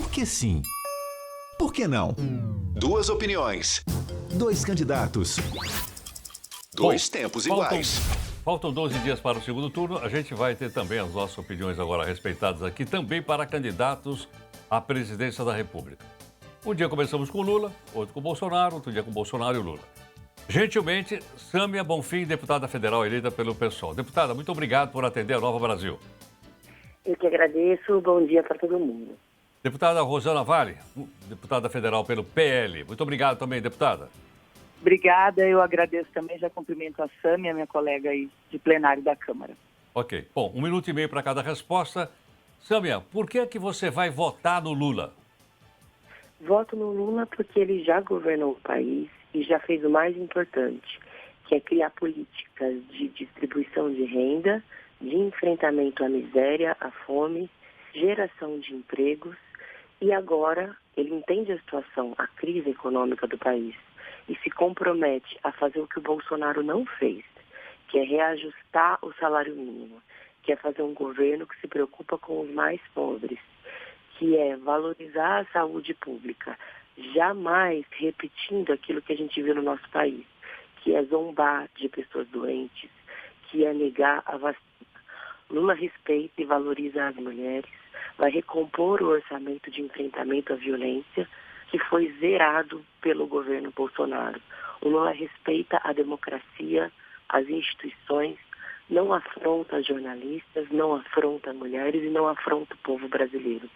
Por que sim? Por que não? Duas opiniões. Dois candidatos. Dois tempos iguais. Faltam 12 dias para o segundo turno. A gente vai ter também as nossas opiniões agora respeitadas aqui, também para candidatos à presidência da República. Um dia começamos com Lula, outro com Bolsonaro, outro dia com Bolsonaro e Lula. Gentilmente, Sâmia Bonfim, deputada federal eleita pelo PSOL. Deputada, muito obrigado por atender a Nova Brasil. Eu que agradeço. Bom dia para todo mundo. Deputada Rosana Vale, deputada federal pelo PL. Muito obrigado também, deputada. Obrigada, eu agradeço também, já cumprimento a Sâmia, minha colega aí de plenário da Câmara. Ok, bom, 1 minuto e meio para cada resposta. Sâmia, por que é que você vai votar no Lula? Voto no Lula porque ele já governou o país e já fez o mais importante, que é criar políticas de distribuição de renda, de enfrentamento à miséria, à fome, geração de empregos, e agora ele entende a situação, a crise econômica do país, e se compromete a fazer o que o Bolsonaro não fez, que é reajustar o salário mínimo, que é fazer um governo que se preocupa com os mais pobres, que é valorizar a saúde pública, jamais repetindo aquilo que a gente viu no nosso país, que é zombar de pessoas doentes, que é negar a vacina. Lula respeita e valoriza as mulheres, vai recompor o orçamento de enfrentamento à violência, que foi zerado pelo governo Bolsonaro. O Lula respeita a democracia, as instituições, não afronta jornalistas, não afronta mulheres e não afronta o povo brasileiro.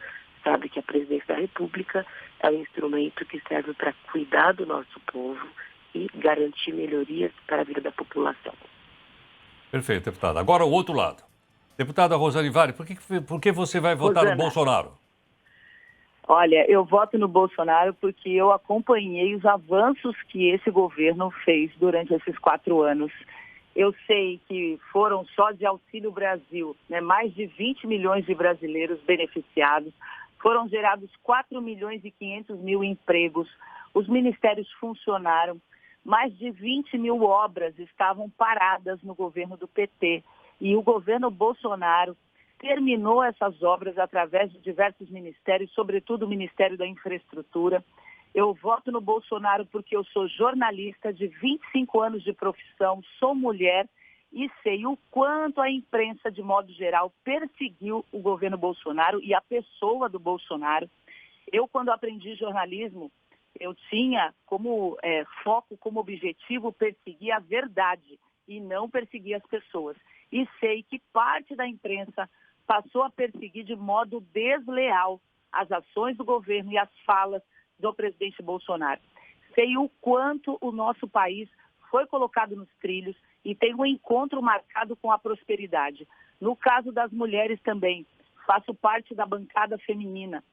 Sabe que a presidência da República é um instrumento que serve para cuidar do nosso povo e garantir melhorias para a vida da população. Perfeito, deputada. Agora o outro lado. Deputada Rosane Vale, por que você vai votar no Bolsonaro? Olha, eu voto no Bolsonaro porque eu acompanhei os avanços que esse governo fez durante esses 4 anos. Eu sei que foram só de Auxílio Brasil, mais de 20 milhões de brasileiros beneficiados, foram gerados 4 milhões e 500 mil empregos, os ministérios funcionaram, mais de 20 mil obras estavam paradas no governo do PT e o governo Bolsonaro terminou essas obras através de diversos ministérios, sobretudo o Ministério da Infraestrutura. Eu voto no Bolsonaro porque eu sou jornalista de 25 anos de profissão, sou mulher e sei o quanto a imprensa, de modo geral, perseguiu o governo Bolsonaro e a pessoa do Bolsonaro. Eu, quando aprendi jornalismo, eu tinha como foco, como objetivo, perseguir a verdade e não perseguir as pessoas. E sei que parte da imprensa passou a perseguir de modo desleal as ações do governo e as falas do presidente Bolsonaro. Sei o quanto o nosso país foi colocado nos trilhos e tem um encontro marcado com a prosperidade. No caso das mulheres também, faço parte da bancada feminina.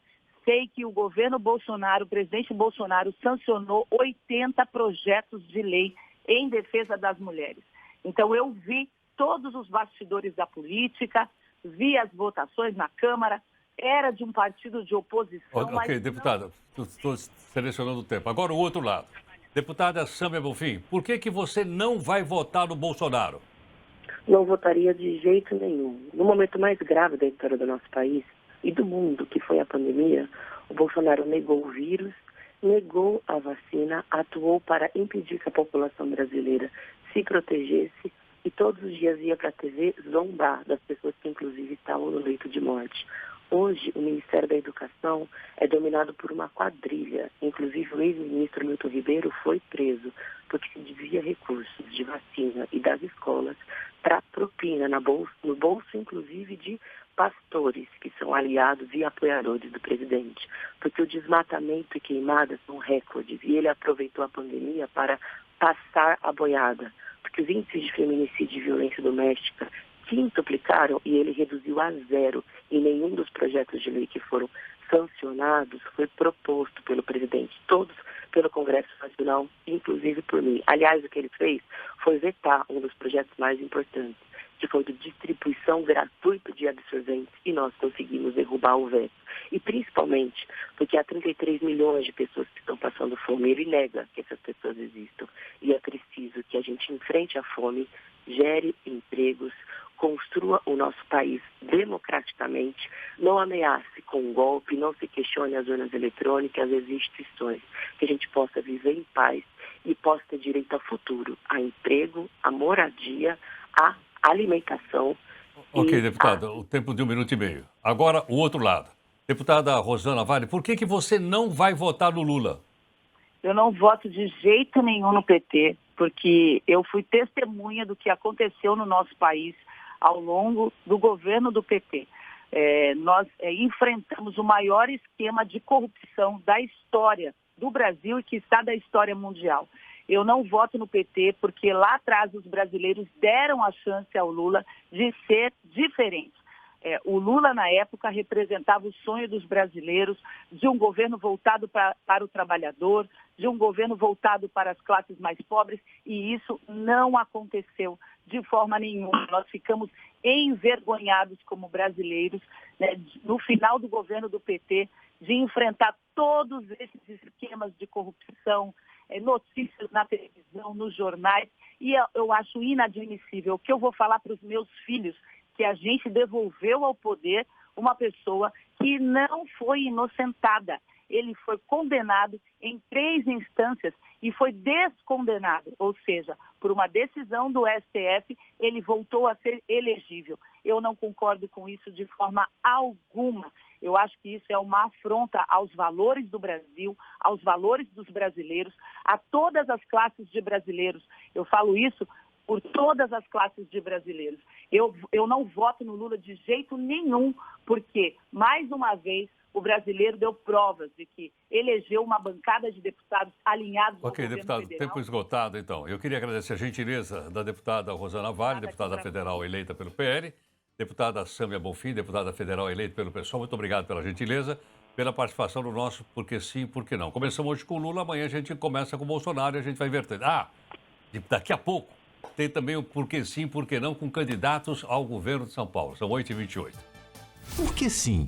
Sei que o governo Bolsonaro, o presidente Bolsonaro, sancionou 80 projetos de lei em defesa das mulheres. Então eu vi todos os bastidores da política, vi as votações na Câmara, era de um partido de oposição. Ok, deputada, estou selecionando o tempo. Agora o outro lado. Deputada Sâmia Bonfim, por que você não vai votar no Bolsonaro? Não votaria de jeito nenhum. No momento mais grave da história do nosso país e do mundo, que foi a pandemia, o Bolsonaro negou o vírus, negou a vacina, atuou para impedir que a população brasileira se protegesse e todos os dias ia para a TV zombar das pessoas que inclusive estavam no leito de morte. Hoje, o Ministério da Educação é dominado por uma quadrilha. Inclusive, o ex-ministro Milton Ribeiro foi preso porque se desvia recursos de vacina e das escolas para propina no bolso, inclusive, de pastores, que são aliados e apoiadores do presidente. Porque o desmatamento e queimadas são recordes e ele aproveitou a pandemia para passar a boiada. Porque os índices de feminicídio e violência doméstica quintuplicaram e ele reduziu a 0. E nenhum dos projetos de lei que foram sancionados foi proposto pelo presidente. Todos pelo Congresso Nacional, inclusive por mim. Aliás, o que ele fez foi vetar um dos projetos mais importantes, que foi de distribuição gratuita de absorventes, e nós conseguimos derrubar o veto. E principalmente porque há 33 milhões de pessoas que estão passando fome. Ele nega que essas pessoas existam. E é preciso que a gente enfrente a fome, gere empregos, construa o nosso país democraticamente, não ameace com um golpe, não se questione as urnas eletrônicas, as instituições, que a gente possa viver em paz e possa ter direito ao futuro, a emprego, a moradia, a alimentação. Ok, deputada, o tempo de 1 minuto e meio. Agora, o outro lado. Deputada Rosana Vale, por que você não vai votar no Lula? Eu não voto de jeito nenhum no PT, porque eu fui testemunha do que aconteceu no nosso país ao longo do governo do PT. Nós enfrentamos o maior esquema de corrupção da história do Brasil e que está da história mundial. Eu não voto no PT porque lá atrás os brasileiros deram a chance ao Lula de ser diferente. O Lula, na época, representava o sonho dos brasileiros de um governo voltado para o trabalhador, de um governo voltado para as classes mais pobres, e isso não aconteceu de forma nenhuma. Nós ficamos envergonhados como brasileiros, né, no final do governo do PT, de enfrentar todos esses esquemas de corrupção, notícias na televisão, nos jornais, e eu acho inadmissível. O que eu vou falar para os meus filhos, que a gente devolveu ao poder uma pessoa que não foi inocentada. Ele foi condenado em 3 instâncias e foi descondenado, ou seja, por uma decisão do STF, ele voltou a ser elegível. Eu não concordo com isso de forma alguma. Eu acho que isso é uma afronta aos valores do Brasil, aos valores dos brasileiros, a todas as classes de brasileiros. Eu falo isso por todas as classes de brasileiros. Eu não voto no Lula de jeito nenhum, porque, mais uma vez, o brasileiro deu provas de que elegeu uma bancada de deputados alinhados ao governo deputado, federal. tempo esgotado, então. Eu queria agradecer a gentileza da deputada Rosana Vale, deputada federal eleita pelo PL, deputada Sâmia Bonfim, deputada federal eleita pelo PSOL. Muito obrigado pela gentileza, pela participação no nosso Porque Sim, Porque Não. Começamos hoje com o Lula, amanhã a gente começa com o Bolsonaro e a gente vai invertendo. Daqui a pouco tem também o Porque Sim, Porque Não com candidatos ao governo de São Paulo. São 8h28. Por que sim?